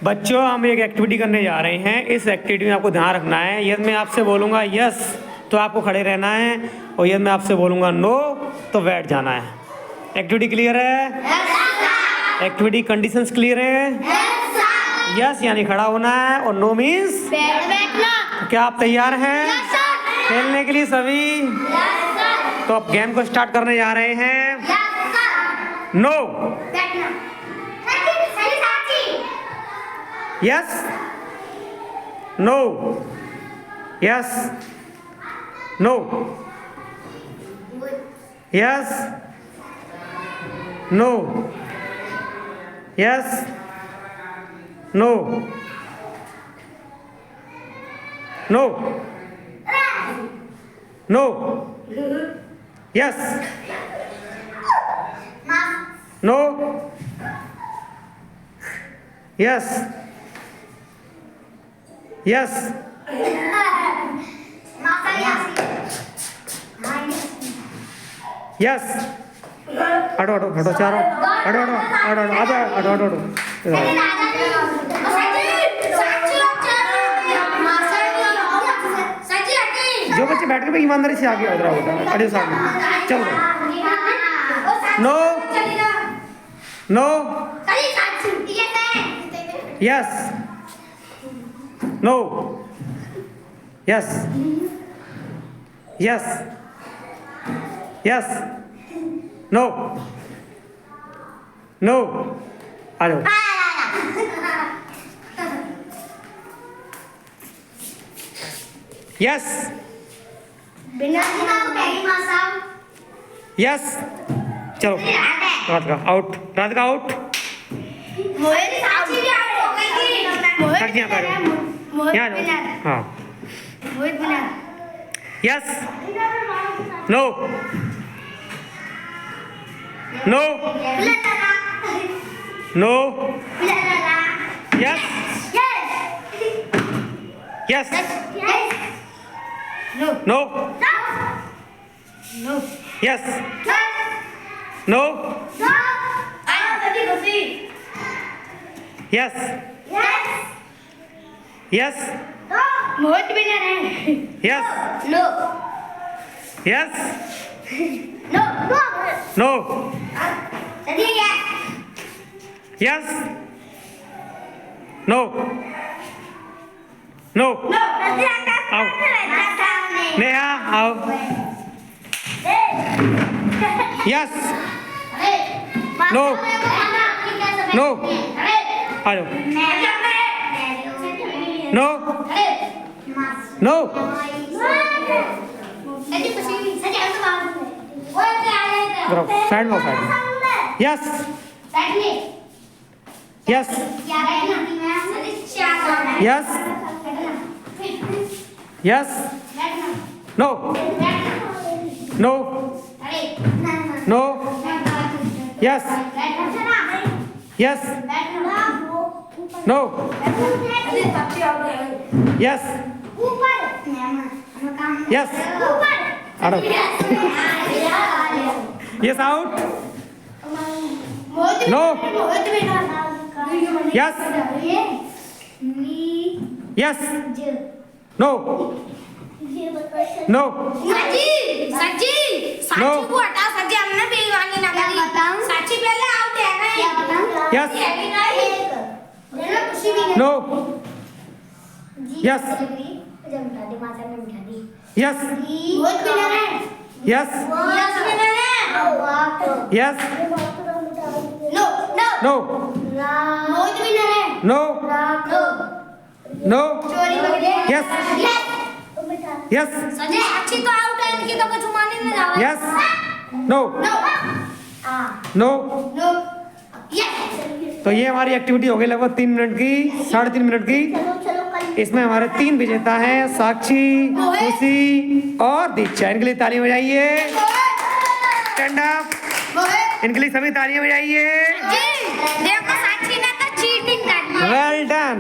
बच्चों, हम एक एक्टिविटी करने जा रहे हैं। इस एक्टिविटी में आपको ध्यान रखना है। यदि मैं आपसे बोलूँगा यस तो आपको खड़े रहना है, और यदि मैं आपसे बोलूँगा नो तो बैठ जाना है। एक्टिविटी क्लियर है? एक्टिविटी कंडीशंस क्लियर है? यस यानी खड़ा होना है, और नो मीन्स बैठना। क्या आप तैयार हैं खेलने के लिए सभी? तो अब गेम को स्टार्ट करने जा रहे हैं। No, yes, no, yes, no, yes, no, yes, no, no, no, yes, no, yes, yes, yes, हटो हटो हटो चारों, हटो हटो हटो हटो आजा, हटो हटो हटो। जो बच्चे बैठ के ईमानदारी से आगे उधर होता अरे सामने चलो। No, no, yes, no, yes, yes, yes, no, no, आ जाओ। यस, यस, चलो राधिका आउट, राधिका आउट। यहाँ जाओ। हाँ, yes, no, no, no, yes, yes, no, yes, no, yes, yes, Mohit winner है। Yes, no, yes, no, no, चलिए यस, नो, नो, आओ नेहा आओ। यस, नो, नो, आ जाओ। नो, नो, साइड में साइड में। Yes, yes, yes, yes, no, no, no, yes, yes, no, yes, yes, out, yes out, no, yes, yes, no, no, सच्ची no, को हटा। सच्ची हमने बेईमानी ना करी। सच्ची पहले आउट है ना। Yes, no, yes, yes, Mohit winner है। यस, यस विनर है। यस, नो, नो, नो, मोहित विनर है। नो, नो, नो, चोरी वगैरह। यस, यस, सच्ची अच्छी तो आउट है। इनकी तो कुछ माने ना जाओ। Yes, no, no, no. No, yes. तो ये हमारी एक्टिविटी हो गई लगभग 3 मिनट की, 3.5 मिनट की। इसमें हमारे 3 विजेता हैं, साक्षी, खुशी और दीक्षा। इनके लिए ताली बजाइए। Stand up. इनके लिए सभी तालियां बजाइए। देखो साक्षी ने तो चीटिंग कर दी। Well done.